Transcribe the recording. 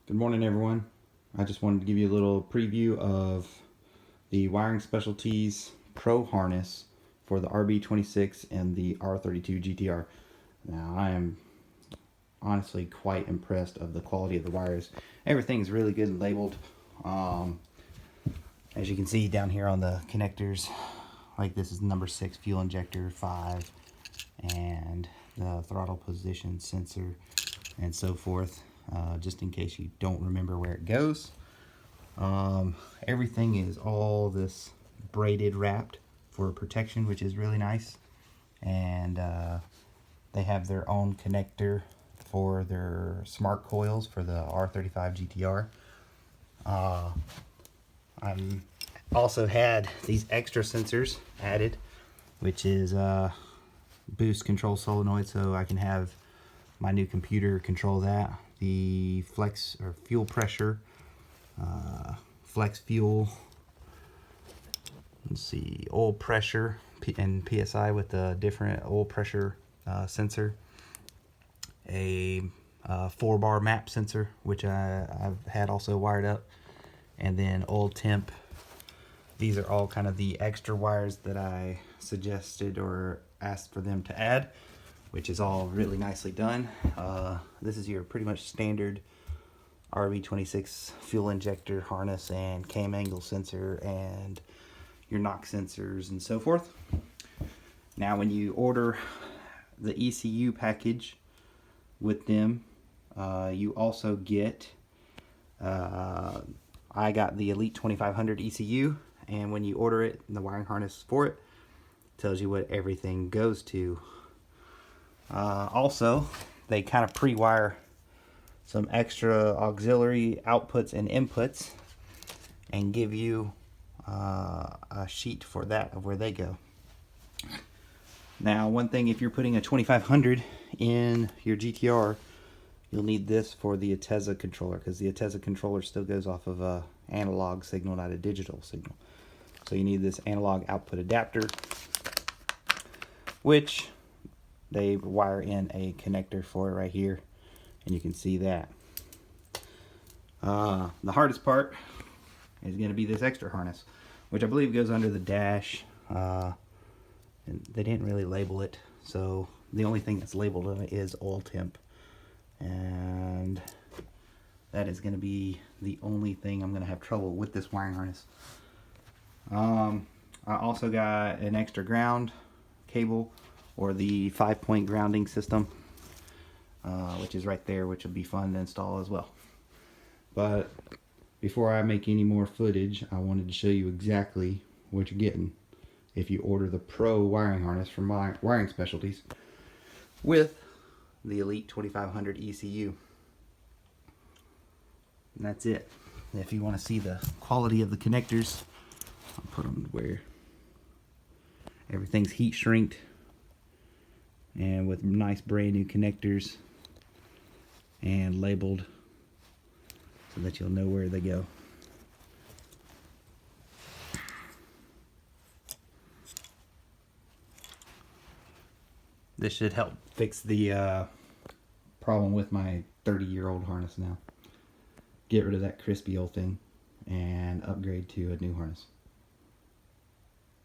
Good morning, everyone. I just wanted to give you a little preview of the Wiring Specialties Pro harness for the RB26 and the R32 GTR. Now, I am honestly quite impressed of the quality of the wires. Everything's really good and labeled. As you can see down here on the connectors, like this is number 6 fuel injector, 5, and the throttle position sensor, and so forth. Just in case you don't remember where it goes. Everything is all this braided wrapped for protection, which is really nice. And they have their own connector for their smart coils for the R32 GTR. I'm also had these extra sensors added, which is boost control solenoid, so I can have my new computer control that. The flex or fuel pressure, flex fuel, let's see, oil pressure and PSI with a different oil pressure sensor, a 4-bar map sensor, which I've had also wired up, and then oil temp. These are all kind of the extra wires that I suggested or asked for them to add, which is all really nicely done. This is your pretty much standard RB26 fuel injector harness and cam angle sensor and your knock sensors and so forth. Now when you order the ECU package with them, you also get, I got the Elite 2500 ECU, and when you order it, the wiring harness for it tells you what everything goes to. Also, they kind of pre-wire some extra auxiliary outputs and inputs and give you a sheet for that of where they go. Now, one thing, if you're putting a 2500 in your GTR, you'll need this for the Ateza controller, because the Ateza controller still goes off of a analog signal, not a digital signal. So you need this analog output adapter, which they wire in a connector for it right here, and you can see that. The hardest part is going to be this extra harness, which I believe goes under the dash. And they didn't really label it, so the only thing that's labeled on it is oil temp, and that is going to be the only thing I'm going to have trouble with this wiring harness. I also got an extra ground cable, or the 5-point grounding system, which is right there, which will be fun to install as well. But before I make any more footage, I wanted to show you exactly what you're getting if you order the Pro wiring harness from Wiring Specialties with the Elite 2500 ECU. And that's it. If you want to see the quality of the connectors, I'll put them where everything's heat shrinked and with nice brand new connectors and labeled so that you'll know where they go. This should help fix the problem with my 30-year-old harness now. Get rid of that crispy old thing and upgrade to a new harness.